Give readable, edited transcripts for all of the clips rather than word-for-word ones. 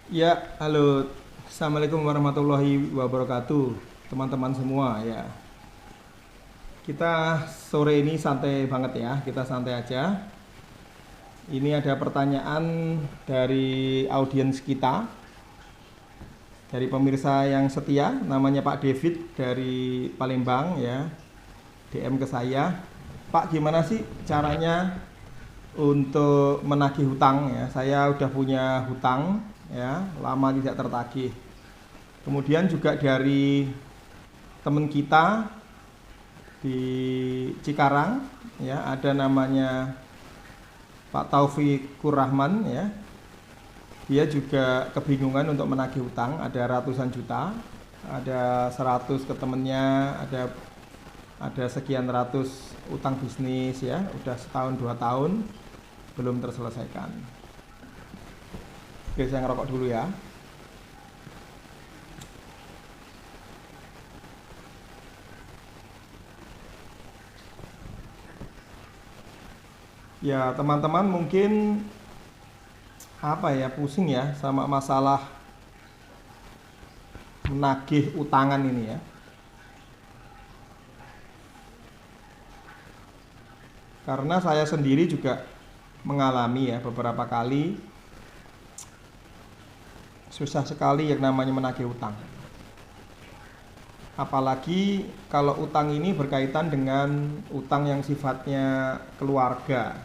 Ya, halo. Assalamualaikum warahmatullahi wabarakatuh, teman-teman semua ya. Kita sore ini santai banget ya, kita santai aja. Ini ada pertanyaan dari audiens kita, dari pemirsa yang setia, namanya Pak David dari Palembang ya. DM ke saya, Pak gimana sih caranya untuk menagih hutang ya? Saya udah punya hutang ya, lama tidak tertagih. Kemudian juga dari teman kita di Cikarang ya, ada namanya Pak Taufikur Rahman ya. Dia juga kebingungan untuk menagih hutang, ada ratusan juta, ada 100 ke temennya, ada sekian ratus utang bisnis ya, udah setahun 2 tahun belum terselesaikan. Oke, saya ngerokok dulu ya. Ya, teman-teman mungkin apa ya, pusing ya sama masalah menagih utangan ini ya. Karena saya sendiri juga mengalami ya beberapa kali susah sekali yang namanya menagih utang. Apalagi kalau utang ini berkaitan dengan utang yang sifatnya keluarga.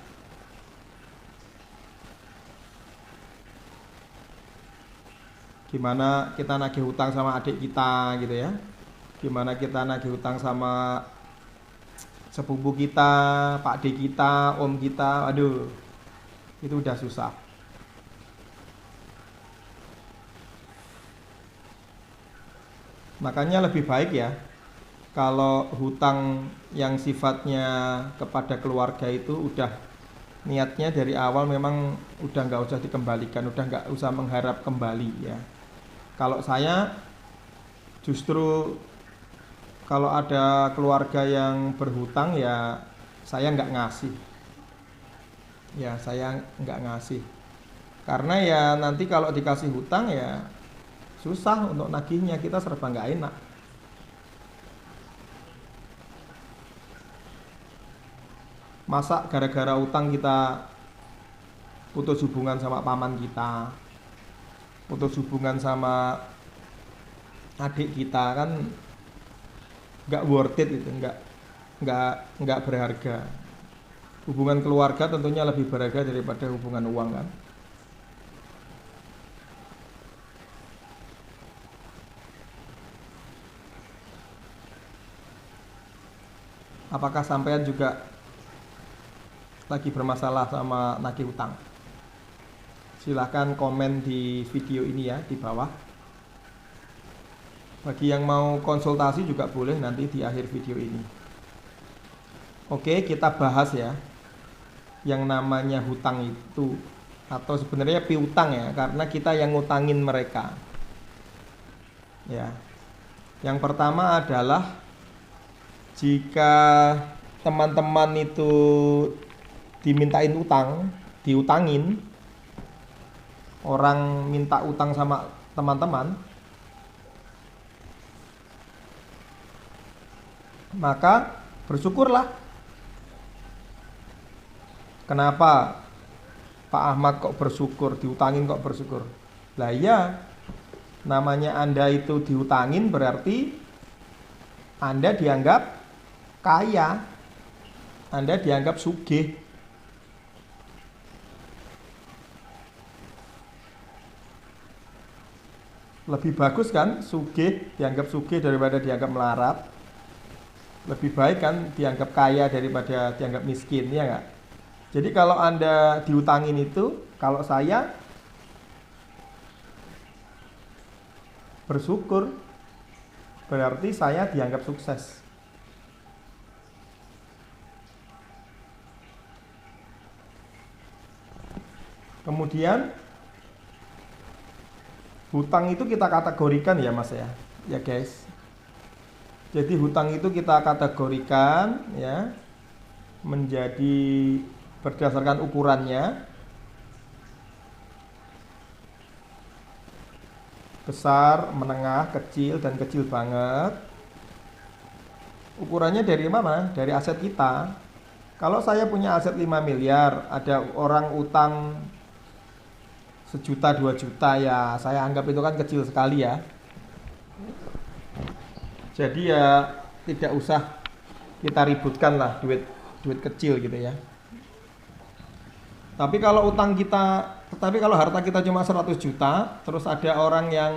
Gimana kita nagih hutang sama adik kita gitu ya. Gimana kita nagih hutang sama sepupu kita, pak de kita, om kita. Aduh, itu udah susah. Makanya lebih baik ya kalau hutang yang sifatnya kepada keluarga itu udah niatnya dari awal memang udah nggak usah dikembalikan, udah nggak usah mengharap kembali ya. Kalau saya justru kalau ada keluarga yang berhutang ya saya nggak ngasih, ya saya nggak ngasih karena ya nanti kalau dikasih hutang ya susah untuk nagihnya, kita serba nggak enak. Masa gara-gara utang kita putus hubungan sama paman kita, putus hubungan sama adik kita, kan nggak worth it itu, nggak berharga. Hubungan keluarga tentunya lebih berharga daripada hubungan uang kan. Apakah sampean juga lagi bermasalah sama nagih hutang? Silahkan komen di video ini ya, di bawah. Bagi yang mau konsultasi juga boleh nanti di akhir video ini. Oke, kita bahas ya yang namanya hutang itu, atau sebenarnya piutang ya, karena kita yang ngutangin mereka. Ya. Yang pertama adalah jika teman-teman itu dimintain utang, diutangin, orang minta utang sama teman-teman, maka bersyukurlah. Kenapa Pak Ahmad kok bersyukur, diutangin kok bersyukur? Lah iya, namanya Anda itu diutangin berarti Anda dianggap kaya, Anda dianggap sugih. Lebih bagus kan sugih, dianggap sugih daripada dianggap melarat. Lebih baik kan dianggap kaya daripada dianggap miskin, ya nggak? Jadi kalau Anda diutangin itu, kalau saya bersyukur, berarti saya dianggap sukses. Kemudian hutang itu kita kategorikan ya Mas ya. Ya guys. Jadi hutang itu kita kategorikan ya menjadi berdasarkan ukurannya. besar, menengah, kecil, dan kecil banget. Ukurannya dari mana? Dari aset kita. Kalau saya punya aset 5 miliar, ada orang utang 1 juta, 2 juta, ya saya anggap itu kan kecil sekali ya. Jadi ya tidak usah kita ributkan lah duit kecil gitu ya. Tapi kalau harta kita cuma 100 juta, terus ada orang yang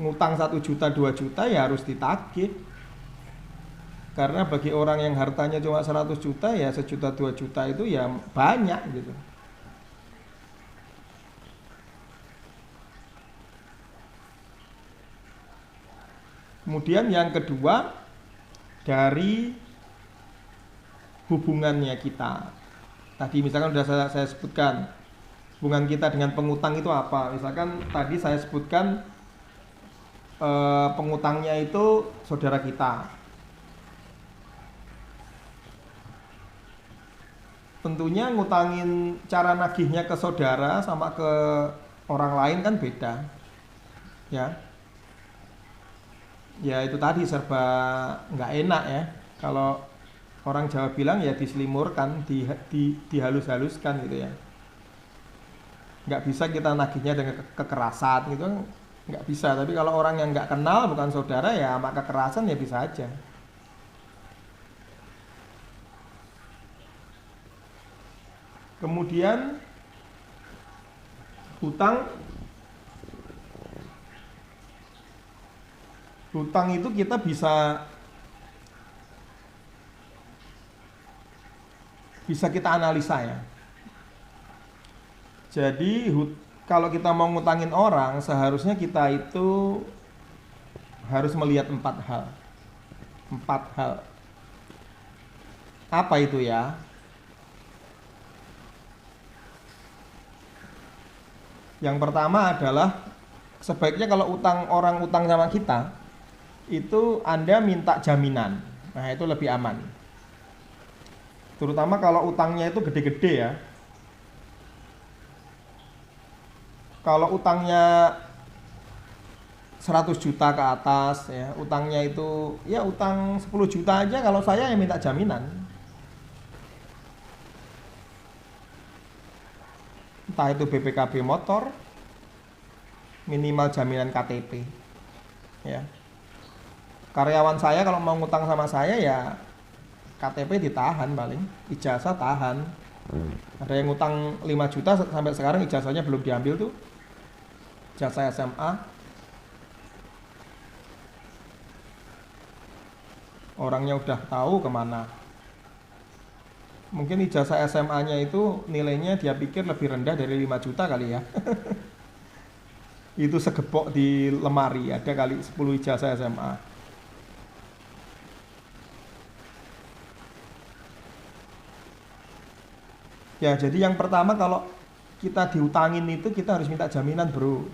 ngutang 1 juta, 2 juta, ya harus ditagih. Karena bagi orang yang hartanya cuma 100 juta, ya 1 juta, 2 juta itu ya banyak gitu. Kemudian yang kedua, dari hubungannya kita. Tadi misalkan sudah saya sebutkan, hubungan kita dengan pengutang itu apa. Misalkan tadi saya sebutkan pengutangnya itu saudara kita. Tentunya ngutangin cara nagihnya ke saudara sama ke orang lain kan beda. Ya. Ya itu tadi serba nggak enak ya. Kalau orang Jawa bilang ya diselimurkan, dihalus-haluskan gitu ya. Nggak bisa kita nagihnya dengan kekerasan gitu, nggak bisa. Tapi kalau orang yang nggak kenal, bukan saudara, ya sama kekerasan ya bisa aja. Kemudian hutang itu kita bisa kita analisa ya. Jadi kalau kita mau ngutangin orang, seharusnya kita itu harus melihat 4 hal. 4 hal. Apa itu ya? Yang pertama adalah sebaiknya kalau orang utang sama kita, itu Anda minta jaminan. Nah, itu lebih aman. Terutama kalau utangnya itu gede-gede ya. Kalau utangnya 100 juta ke atas ya, utangnya itu ya utang 10 juta aja, kalau saya yang minta jaminan. Entah itu BPKB motor, minimal jaminan KTP. Ya. Karyawan saya kalau mau ngutang sama saya ya KTP ditahan paling, ijazah tahan. Ada yang ngutang 5 juta sampai sekarang ijazahnya belum diambil tuh. Ijazah SMA. Orangnya udah tahu kemana. Mungkin ijazah SMA-nya itu nilainya dia pikir lebih rendah dari 5 juta kali ya. Itu segepok di lemari, ada kali 10 ijazah SMA. Ya, jadi yang pertama kalau kita diutangin itu kita harus minta jaminan, bro.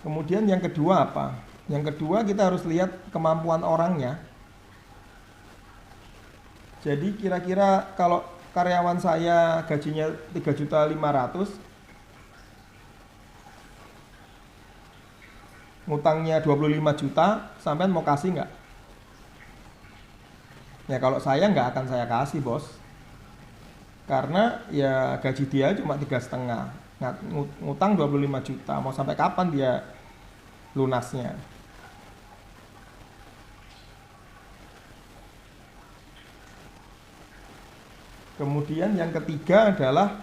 Kemudian yang kedua apa? Yang kedua kita harus lihat kemampuan orangnya. Jadi kira-kira kalau karyawan saya gajinya 3.500.000, ngutangnya 25 juta, sampean mau kasih nggak? Ya kalau saya nggak akan saya kasih, bos. Karena ya gaji dia cuma 3,5. Ngutang 25 juta, mau sampai kapan dia lunasnya? Kemudian yang ketiga adalah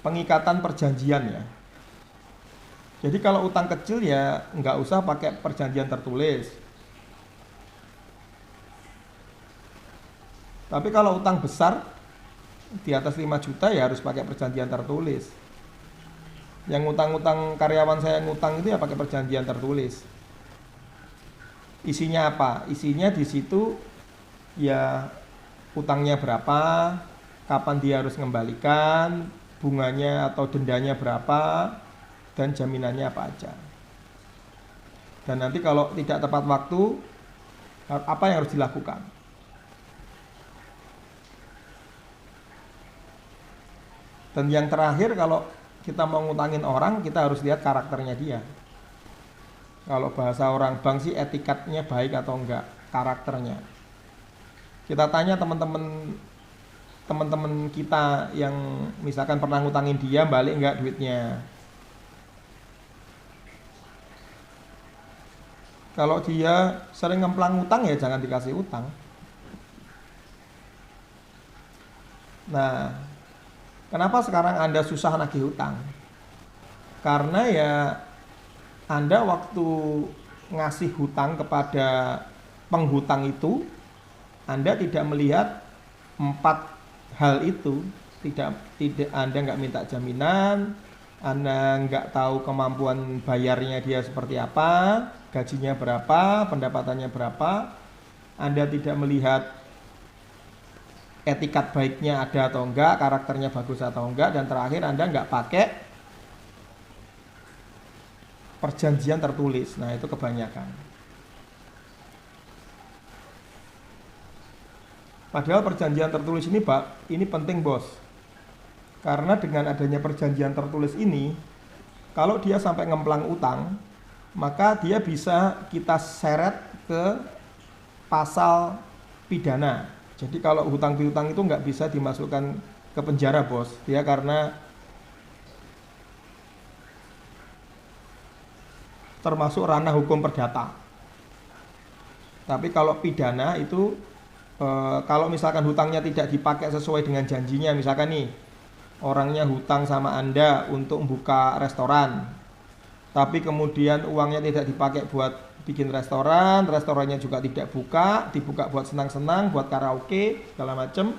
pengikatan perjanjian ya. Jadi kalau utang kecil ya nggak usah pakai perjanjian tertulis. Tapi kalau utang besar di atas 5 juta ya harus pakai perjanjian tertulis. Yang ngutang-ngutang karyawan saya ngutang itu ya pakai perjanjian tertulis. Isinya apa? Isinya di situ ya utangnya berapa, kapan dia harus mengembalikan, bunganya atau dendanya berapa, dan jaminannya apa aja. Dan nanti kalau tidak tepat waktu, apa yang harus dilakukan? Dan yang terakhir, kalau kita mau ngutangin orang, kita harus lihat karakternya dia. Kalau bahasa orang bank sih etikatnya baik atau enggak, karakternya. Kita tanya teman-teman kita yang misalkan pernah ngutangin dia, balik enggak duitnya. Kalau dia sering ngemplang utang, ya jangan dikasih utang. Nah, kenapa sekarang Anda susah nagih utang? Karena ya Anda waktu ngasih hutang kepada penghutang itu, Anda tidak melihat 4 hal itu. Tidak Anda nggak minta jaminan, Anda nggak tahu kemampuan bayarnya dia seperti apa, gajinya berapa, pendapatannya berapa. Anda tidak melihat etikat baiknya ada atau enggak, karakternya bagus atau enggak, dan terakhir Anda nggak pakai perjanjian tertulis. Nah, itu kebanyakan. Padahal perjanjian tertulis ini, Pak, ini penting, Bos. Karena dengan adanya perjanjian tertulis ini, kalau dia sampai ngemplang utang, maka dia bisa kita seret ke pasal pidana. Jadi kalau hutang piutang itu nggak bisa dimasukkan ke penjara, Bos. Dia karena termasuk ranah hukum perdata. Tapi kalau pidana itu kalau misalkan hutangnya tidak dipakai sesuai dengan janjinya, misalkan nih orangnya hutang sama Anda untuk membuka restoran, tapi kemudian uangnya tidak dipakai buat bikin restoran, restorannya juga tidak dibuka buat senang-senang, buat karaoke, segala macem.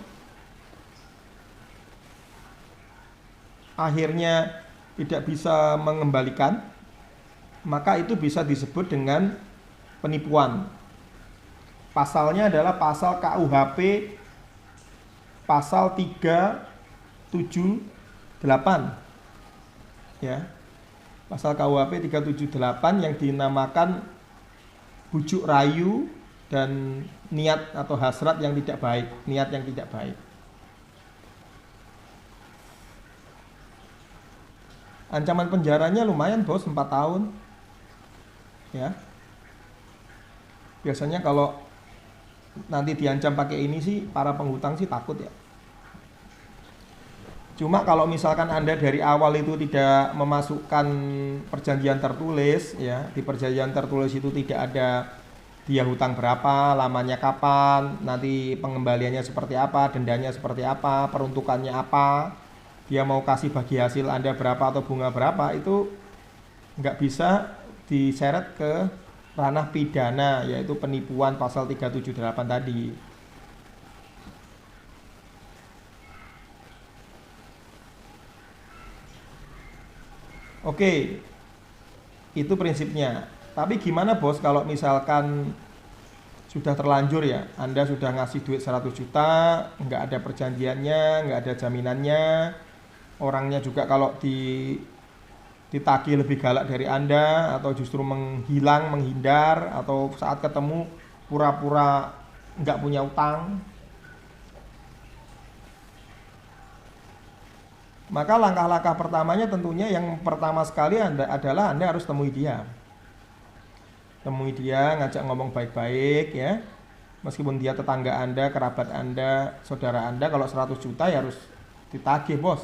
Akhirnya tidak bisa mengembalikan, maka itu bisa disebut dengan penipuan. Pasalnya adalah pasal KUHP pasal 378. Ya. Pasal KUHP 378 yang dinamakan bujuk rayu dan niat atau hasrat yang tidak baik, niat yang tidak baik. Ancaman penjaranya lumayan, Bos, 4 tahun. Ya. Biasanya kalau nanti diancam pakai ini sih, para penghutang sih takut ya. Cuma kalau misalkan Anda dari awal itu tidak memasukkan perjanjian tertulis, ya, di perjanjian tertulis itu tidak ada dia hutang berapa, lamanya kapan, nanti pengembaliannya seperti apa, dendanya seperti apa, peruntukannya apa, dia mau kasih bagi hasil Anda berapa atau bunga berapa, itu nggak bisa diseret ke ranah pidana, yaitu penipuan pasal 378 tadi. Oke, itu prinsipnya. Tapi gimana, Bos, kalau misalkan sudah terlanjur ya, Anda sudah ngasih duit 100 juta, nggak ada perjanjiannya, nggak ada jaminannya, orangnya juga kalau ditagih lebih galak dari Anda, atau justru menghilang, menghindar, atau saat ketemu pura-pura nggak punya utang, maka langkah-langkah pertamanya tentunya yang pertama sekali adalah Anda harus temui dia. Temui dia, ngajak ngomong baik-baik ya. Meskipun dia tetangga Anda, kerabat Anda, saudara Anda, kalau 100 juta ya harus ditagih, Bos.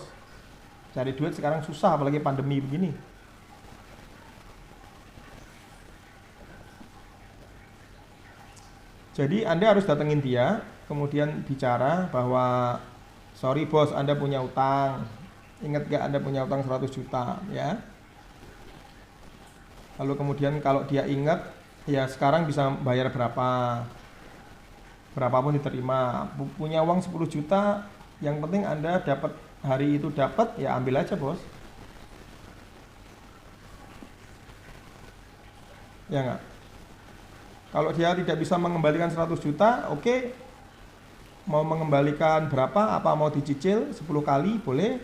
Cari duit sekarang susah, apalagi pandemi begini. Jadi Anda harus datengin dia, kemudian bicara bahwa sorry, Bos, Anda punya utang. Ingat gak Anda punya utang 100 juta ya. Lalu kemudian kalau dia ingat, ya sekarang bisa bayar berapa, berapapun diterima. Punya uang 10 juta, yang penting Anda dapat hari itu dapat, ya ambil aja, Bos. Ya enggak? Kalau dia tidak bisa mengembalikan 100 juta, oke. Mau mengembalikan berapa, apa mau dicicil 10 kali, boleh,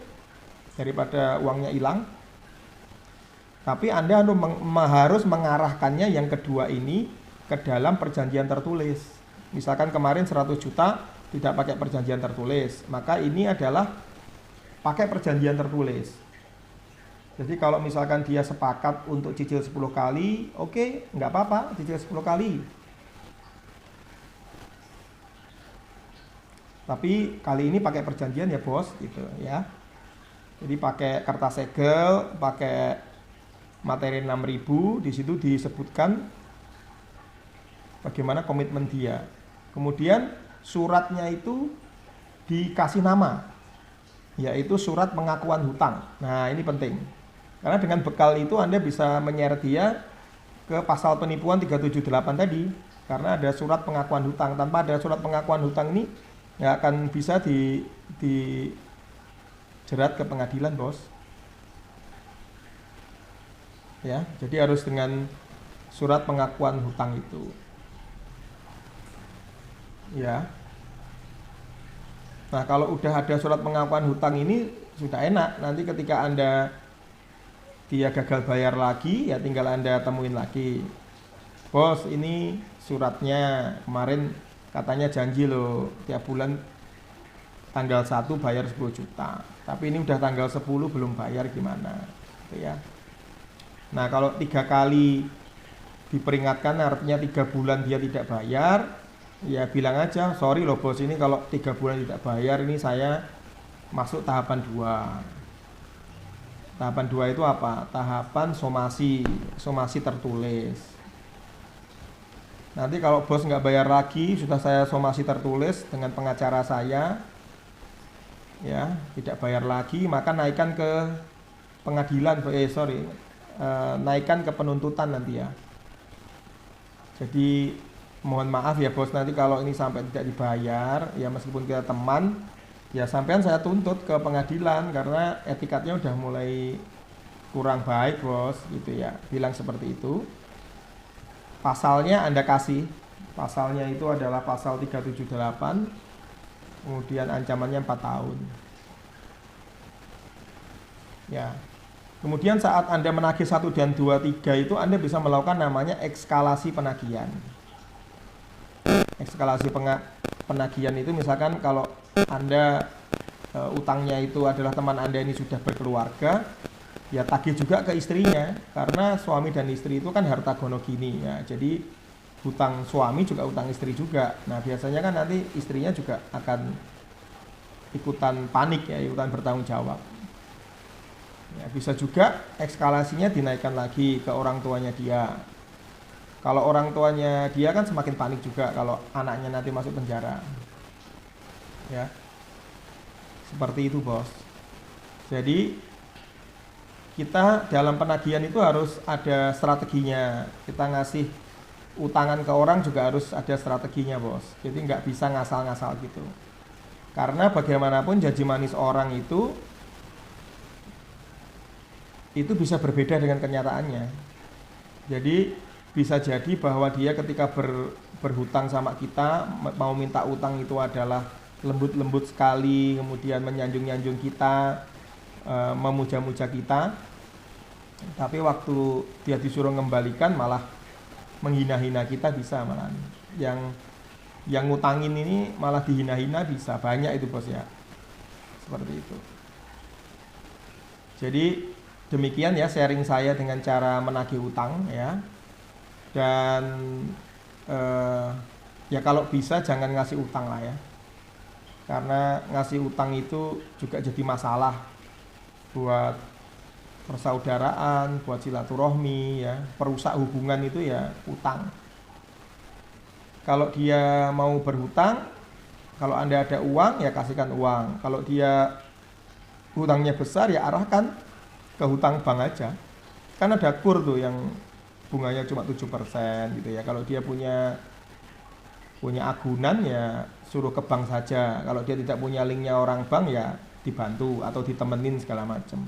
daripada uangnya hilang. Tapi Anda harus mengarahkannya yang kedua ini ke dalam perjanjian tertulis. Misalkan kemarin 100 juta tidak pakai perjanjian tertulis, maka ini adalah pakai perjanjian tertulis. Jadi kalau misalkan dia sepakat untuk cicil 10 kali, oke, nggak apa-apa, cicil 10 kali. Tapi kali ini pakai perjanjian ya bos, gitu ya. Jadi pakai kertas segel, pakai materi 6.000, di situ disebutkan bagaimana komitmen dia. Kemudian suratnya itu dikasih nama, yaitu surat pengakuan hutang. Nah, ini penting. Karena dengan bekal itu Anda bisa menyeret dia ke pasal penipuan 378 tadi. Karena ada surat pengakuan hutang. Tanpa ada surat pengakuan hutang ini nggak akan bisa dijerat ke pengadilan, bos. Ya, jadi harus dengan surat pengakuan hutang itu. Ya. Nah, kalau udah ada surat pengakuan hutang ini sudah enak. Nanti ketika dia gagal bayar lagi, ya tinggal Anda temuin lagi. Bos, ini suratnya kemarin katanya janji loh, tiap bulan tanggal 1 bayar 10 juta. Tapi ini udah tanggal 10 belum bayar, gimana? Gitu ya. Nah, kalau 3 kali diperingatkan artinya 3 bulan dia tidak bayar, ya bilang aja, sorry loh bos, ini kalau 3 bulan tidak bayar, ini saya masuk tahapan 2. Tahapan 2 itu apa? Tahapan somasi tertulis. Nanti kalau bos nggak bayar lagi, sudah saya somasi tertulis dengan pengacara saya, ya tidak bayar lagi, maka naikkan ke pengadilan, naikkan ke penuntutan nanti ya. Jadi mohon maaf ya bos, nanti kalau ini sampai tidak dibayar, ya meskipun kita teman, ya sampean saya tuntut ke pengadilan karena etikatnya udah mulai kurang baik bos, gitu ya. Bilang seperti itu. Pasalnya Anda kasih. Pasalnya itu adalah pasal 378. Kemudian ancamannya 4 tahun. Ya. Kemudian saat Anda menagih 1 dan 2, 3 itu Anda bisa melakukan namanya ekskalasi penagihan. Ekskalasi penagihan itu misalkan kalau Anda utangnya itu adalah teman Anda ini sudah berkeluarga, ya tagih juga ke istrinya, karena suami dan istri itu kan harta gonogini ya. Jadi hutang suami juga hutang istri juga. Nah, biasanya kan nanti istrinya juga akan ikutan panik ya, ikutan bertanggung jawab. Ya, bisa juga ekskalasinya dinaikkan lagi ke orang tuanya dia. Kalau orang tuanya dia kan semakin panik juga kalau anaknya nanti masuk penjara. Ya. Seperti itu, bos. Jadi kita dalam penagihan itu harus ada strateginya. Kita ngasih utangan ke orang juga harus ada strateginya, bos. Jadi nggak bisa ngasal-ngasal gitu. Karena bagaimanapun janji manis orang itu bisa berbeda dengan kenyataannya. Jadi bisa jadi bahwa dia ketika berhutang sama kita, mau minta utang itu adalah lembut-lembut sekali, kemudian menyanjung-nyanjung kita, memuja-muja kita. Tapi waktu dia disuruh mengembalikan malah menghina-hina kita, bisa malah. Yang ngutangin ini malah dihina-hina, bisa. Banyak itu bos ya. Seperti itu. Jadi demikian ya sharing saya dengan cara menagih utang ya. Dan ya kalau bisa jangan ngasih utang lah ya, karena ngasih utang itu juga jadi masalah buat persaudaraan, buat silaturahmi ya, perusak hubungan itu ya utang. Kalau dia mau berhutang, kalau Anda ada uang ya kasihkan uang. Kalau dia hutangnya besar ya arahkan ke hutang bank aja. Kan ada kur tuh yang bunganya cuma 7% gitu ya. Kalau dia punya agunan ya suruh ke bank saja. Kalau dia tidak punya linknya orang bank ya dibantu atau ditemenin segala macam.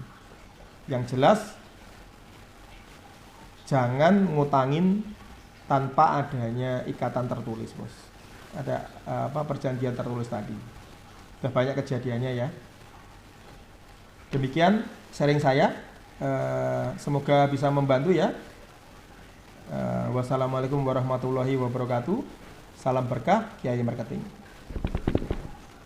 Yang jelas jangan ngutangin tanpa adanya ikatan tertulis, bos. Ada perjanjian tertulis tadi. Sudah banyak kejadiannya ya. Demikian sharing saya. Semoga bisa membantu ya. Wassalamualaikum warahmatullahi wabarakatuh. Salam berkah, Kiai Marketing.